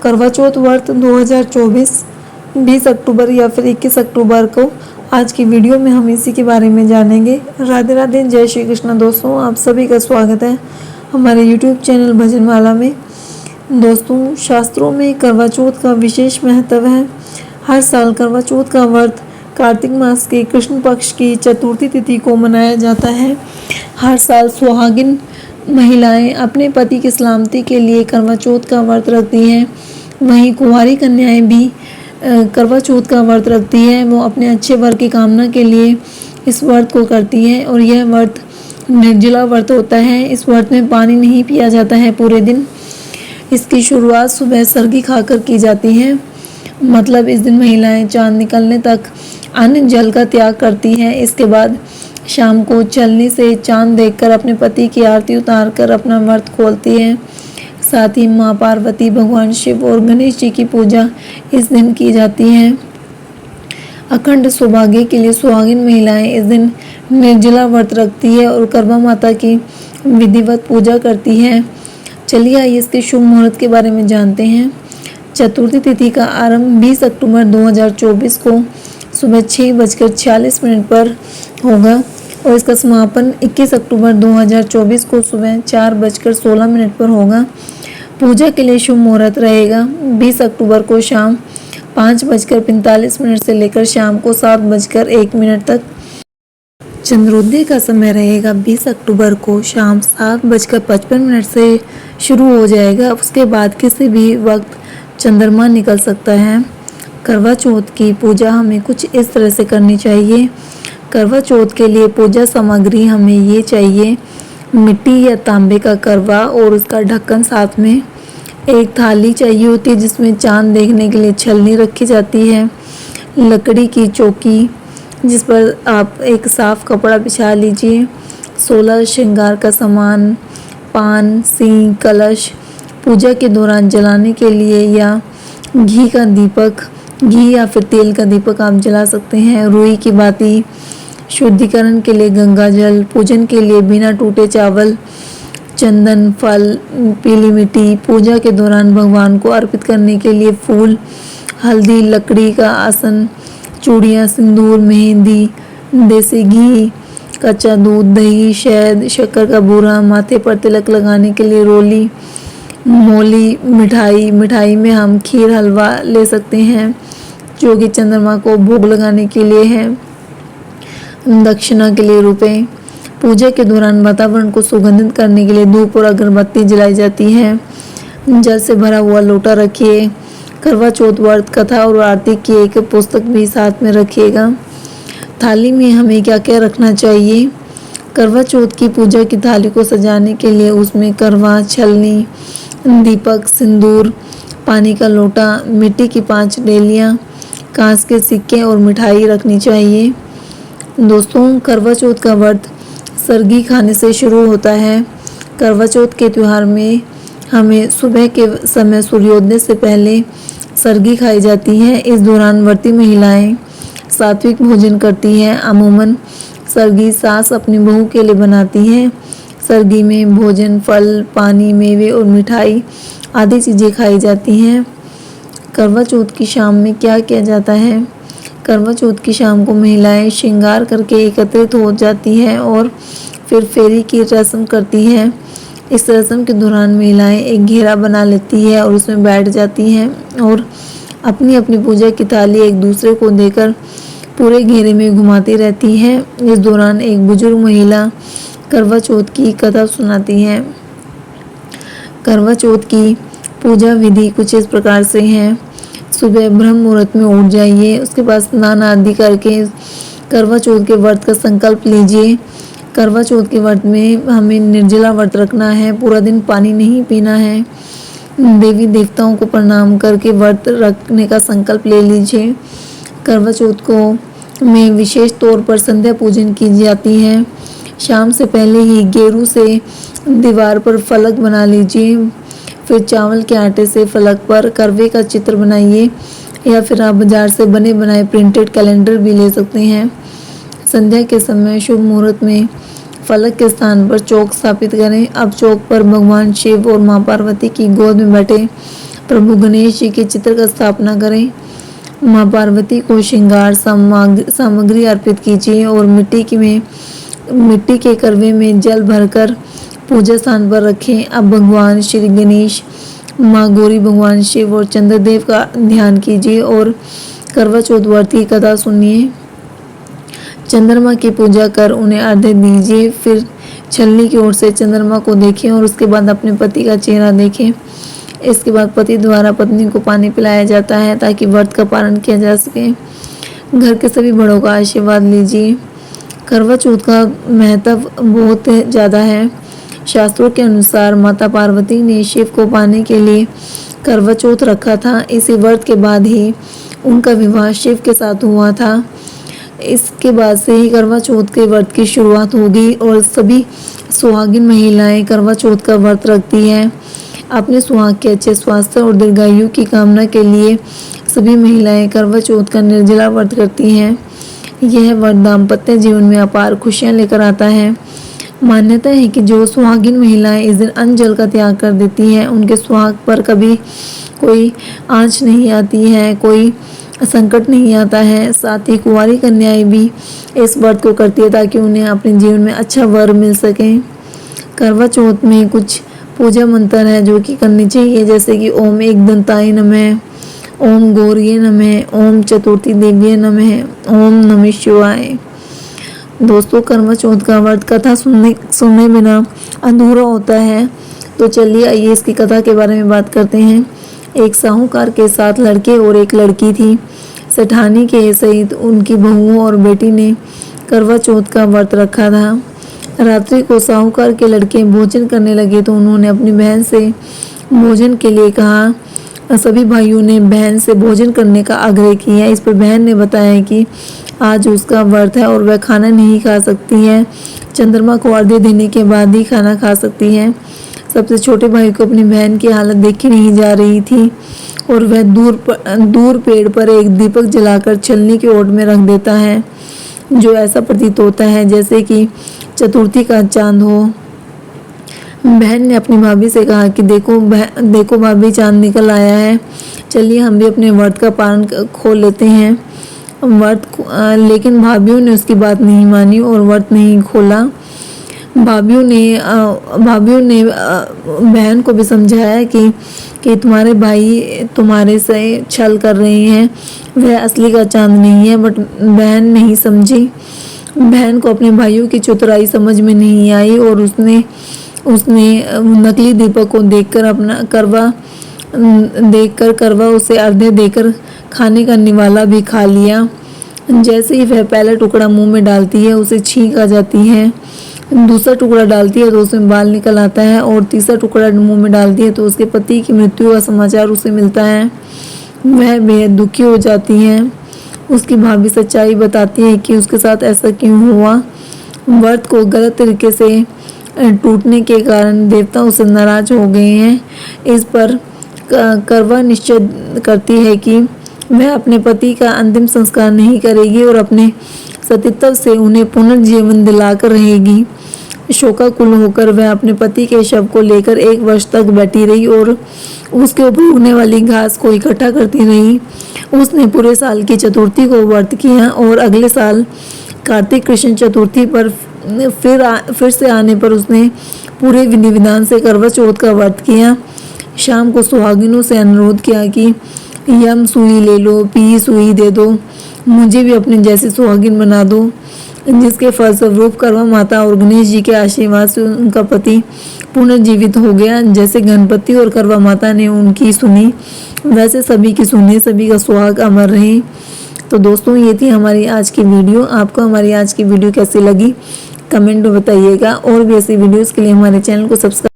करवा चौथ व्रत 2024 20 अक्टूबर या फिर 21 अक्टूबर को आज की वीडियो में हम इसी के बारे में जानेंगे। राधे राधे, जय श्री कृष्ण। दोस्तों, आप सभी का स्वागत है हमारे यूट्यूब चैनल भजनवाला में। दोस्तों, शास्त्रों में करवा चौथ का विशेष महत्व है। हर साल करवा चौथ का व्रत कार्तिक मास के कृष्ण पक्ष की चतुर्थी तिथि को मनाया जाता है। हर साल सुहागिन महिलाएं अपने पति की सलामती के लिए करवा चौथ का व्रत रखती हैं। वहीं कुंवारी कन्याएं भी करवा चौथ का व्रत रखती हैं। वो अपने अच्छे वर की कामना के लिए इस व्रत को करती हैं और यह व्रत निर्जला व्रत होता है। इस व्रत में पानी नहीं पिया जाता है पूरे दिन। इसकी शुरुआत सुबह सरगी खाकर की जाती है। मतलब इस दिन महिलाएं चांद निकलने तक अन्न जल का त्याग करती हैं। इसके बाद शाम को चलनी से चांद देखकर अपने पति की आरती उतारकर अपना व्रत खोलती हैं। साथ ही माँ पार्वती, भगवान शिव और गणेश जी की पूजा इस दिन की जाती है। अखंड सौभाग्य के लिए सुहागिन महिलाएं इस दिन निर्जला व्रत रखती है और करवा माता की विधिवत पूजा करती है। चलिए आइए इसके शुभ मुहूर्त के बारे में जानते हैं। चतुर्थी तिथि का आरंभ 20 अक्टूबर 2024 को सुबह 6:46 पर होगा और इसका समापन 21 अक्टूबर 2024 को सुबह 4:16 पर होगा। पूजा के लिए शुभ मुहूर्त रहेगा 20 अक्टूबर को शाम 5:45 से लेकर शाम को 7:01 तक। चंद्रोदय का समय रहेगा 20 अक्टूबर को शाम 7:55 से शुरू हो जाएगा। उसके बाद किसी भी वक्त चंद्रमा निकल सकता है। करवा चौथ की पूजा हमें कुछ इस तरह से करनी चाहिए। करवा चौथ के लिए पूजा सामग्री हमें ये चाहिए: मिट्टी या तांबे का करवा और उसका ढक्कन, साथ में एक थाली चाहिए होती है जिसमें चांद देखने के लिए छलनी रखी जाती है, लकड़ी की चौकी जिस पर आप एक साफ कपड़ा बिछा लीजिए, 16 श्रृंगार का सामान, पान, सींग, कलश, पूजा के दौरान जलाने के लिए या घी का दीपक, घी या फिर तेल का दीपक आप जला सकते हैं, रुई की बाती, शुद्धिकरण के लिए गंगा जल, पूजन के लिए बिना टूटे चावल, चंदन, फल, पीली मिट्टी, पूजा के दौरान भगवान को अर्पित करने के लिए फूल, हल्दी, लकड़ी का आसन, चूड़ियाँ, सिंदूर, मेहंदी, देसी घी, कच्चा दूध, दही, शहद, शक्कर का बूरा, माथे पर तिलक लगाने के लिए रोली, मोली, मिठाई में हम खीर, हलवा ले सकते हैं जो कि चंद्रमा को भोग लगाने के लिए है। दक्षिणा के लिए रुपए। पूजा के दौरान वातावरण को सुगंधित करने के लिए धूप और अगरबत्ती जलाई जाती है। जल से भरा हुआ लोटा रखिए। करवा चौथ व्रत कथा और आरती की एक पुस्तक भी साथ में रखिएगा। थाली में हमें क्या क्या रखना चाहिए? करवा चौथ की पूजा की थाली को सजाने के लिए उसमें करवा, छलनी, दीपक, सिंदूर, पानी का लोटा, मिट्टी की 5 डेलियाँ, कांच के सिक्के और मिठाई रखनी चाहिए। दोस्तों, करवा चौथ का व्रत सरगी खाने से शुरू होता है। करवा चौथ के त्यौहार में हमें सुबह के समय सूर्योदय से पहले सरगी खाई जाती है। इस दौरान व्रती महिलाएं सात्विक भोजन करती हैं। अमूमन सरगी सास अपनी बहू के लिए बनाती हैं। सरगी में भोजन, फल, पानी, मेवे और मिठाई आदि चीज़ें खाई जाती हैं। करवा चौथ की शाम में क्या किया जाता है? करवा चौथ की शाम को महिलाएं श्रृंगार करके एकत्रित हो जाती हैं और फिर फेरी की रस्म करती हैं। इस रस्म के दौरान महिलाएं एक घेरा बना लेती है और उसमें बैठ जाती हैं और अपनी अपनी पूजा की थाली एक दूसरे को देकर पूरे घेरे में घुमाती रहती हैं। इस दौरान एक बुजुर्ग महिला करवा चौथ की कथा सुनाती है। करवा चौथ की पूजा विधि कुछ इस प्रकार से है। सुबह ब्रह्म मुहूर्त में उठ जाइए, उसके बाद स्नान आदि करके करवा चौथ के व्रत का संकल्प लीजिए। करवा चौथ के व्रत में हमें निर्जला व्रत रखना है, पूरा दिन पानी नहीं पीना है। देवी देवताओं को प्रणाम करके व्रत रखने का संकल्प ले लीजिए। करवा चौथ को में विशेष तौर पर संध्या पूजन की जाती है। शाम से पहले ही गेरू से दीवार पर फलक बना लीजिए। फिर चावल के आटे से फलक पर करवे का चित्र बनाइए या फिर आप बाजार से बने बनाए प्रिंटेड कैलेंडर भी ले सकते हैं। संध्या के समय शुभ मुहूर्त में फलक के स्थान पर चौक स्थापित करें। अब चौक पर भगवान शिव और माँ पार्वती की गोद में बैठे प्रभु गणेश जी के चित्र का स्थापना करें। माँ पार्वती को श्रृंगार सामग्री अर्पित कीजिए और मिट्टी के करवे में जल भरकर पूजा स्थान पर रखें। अब भगवान श्री गणेश, माँ गौरी, भगवान शिव और चंद्रदेव का ध्यान कीजिए और करवा चौथ व्रत की कथा सुनिए। चंद्रमा की पूजा कर उन्हें अर्घ्य दीजिए। फिर छलनी की ओर से चंद्रमा को देखें और उसके बाद अपने पति का चेहरा देखें। इसके बाद पति द्वारा पत्नी को पानी पिलाया जाता है ताकि व्रत का पालन किया जा सके। घर के सभी बड़ों का आशीर्वाद लीजिए। करवा चौथ का महत्व बहुत ज़्यादा है। शास्त्रों के अनुसार माता पार्वती ने शिव को पाने के लिए करवा चौथ रखा था। इसी व्रत के बाद ही उनका विवाह शिव के साथ हुआ था। इसके बाद से ही करवा चौथ के व्रत की शुरुआत हो गई और सभी सुहागिन महिलाएं करवा चौथ का व्रत रखती हैं। अपने सुहाग के अच्छे स्वास्थ्य और दीर्घायु की कामना के लिए सभी महिलाएं करवा चौथ का निर्जला व्रत करती हैं। यह व्रत दाम्पत्य जीवन में अपार खुशियां लेकर आता है। मान्यता है कि जो सुहागिन महिलाएं इस दिन अन्न जल का त्याग कर देती हैं, उनके सुहाग पर कभी कोई आंच नहीं आती है, कोई संकट नहीं आता है। साथ ही कुंवारी कन्याएं भी इस व्रत को करती है ताकि उन्हें अपने जीवन में अच्छा वर मिल सके। करवा चौथ में कुछ पूजा मंत्र है जो कि करनी चाहिए, जैसे कि ओम एकदंताय नमः, ओम गौरिये नमः, ओम चतुर्थी देव्ये नमः, ओम नमः शिवाय। दोस्तों, करवा चौथ का व्रत कथा सुनने बिना अधूरा होता है। तो चलिए आइए इसकी कथा के बारे में बात करते हैं। एक साहूकार के 7 लड़के और एक लड़की थी। सेठानी के सहित उनकी बहुओं और बेटी ने करवा चौथ का व्रत रखा था। रात्रि को साहूकार के लड़के भोजन करने लगे तो उन्होंने अपनी बहन से भोजन के लिए कहा। सभी भाइयों ने बहन से भोजन करने का आग्रह किया। इस पर बहन ने बताया कि आज उसका व्रत है और वह खाना नहीं खा सकती है। चंद्रमा को अर्घ्य देने के बाद ही खाना खा सकती है। सबसे छोटे भाई को अपनी बहन की हालत देखी नहीं जा रही थी और वह दूर पेड़ पर एक दीपक जलाकर छलनी के ओट में रख देता है, जो ऐसा प्रतीत होता है जैसे कि चतुर्थी का चांद हो। बहन ने अपनी भाभी से कहा कि देखो भाभी, चांद निकल आया है, चलिए हम भी अपने व्रत का पालन खोल लेते हैं। लेकिन भाभीियों ने उसकी बात नहीं मानी और व्रत नहीं खोला। भाभीियों ने बहन को भी समझाया कि तुम्हारे भाई तुम्हारे से छल कर रहे हैं, वह असली का चांद नहीं है। बट बहन नहीं समझी। बहन को अपने भाइयों की चतुराई समझ में नहीं आई और उसने नकली दीपक को देखकर करवा उसे अर्घ्य देकर खाने का निवाला भी खा लिया। जैसे ही वह पहला टुकड़ा मुंह में डालती है उसे छींक आ जाती है, दूसरा टुकड़ा डालती है तो उसमें बाल निकल आता है और तीसरा टुकड़ा मुंह में डालती है तो उसके पति की मृत्यु का समाचार उसे मिलता है। वह बेहद दुखी हो जाती है। उसकी भाभी सच्चाई बताती है कि उसके साथ ऐसा क्यों हुआ। व्रत को गलत तरीके से टूटने के कारण देवता उससे नाराज हो गए हैं। इस पर करवा निश्चय करती है कि वह अपने पति का अंतिम संस्कार नहीं करेगी और अपने सतीत्व से उन्हें पुनर्जीवन दिलाकर रहेगी। शोकाकुल होकर वह अपने पति के शव को लेकर 1 वर्ष तक बैठी रही और उसके ऊपर उगने वाली घास को इकट्ठा करती रही। उसने पूरे साल की चतुर्थी को व्रत किया और अगले साल कार्तिक कृष्ण चतुर्थी पर फिर से आने पर उसने पूरे विधि विधान से करवा चौथ का व्रत किया। शाम को सुहागिनों से अनुरोध किया कि यम सुई ले लो, पी सुई दे दो, मुझे भी अपने जैसी सुहागिन बना दो। जिसके फलस्वरूप करवा माता और गणेश जी के आशीर्वाद से उनका पति पुनर्जीवित हो गया। जैसे गणपति और करवा माता ने उनकी सुनी, वैसे सभी की सुनी, सभी का सुहाग अमर रहे। तो दोस्तों, ये थी हमारी आज की वीडियो। आपको हमारी आज की वीडियो कैसी लगी कमेंट में बताइएगा और भी ऐसी वीडियोस के लिए हमारे चैनल को सब्सक्राइब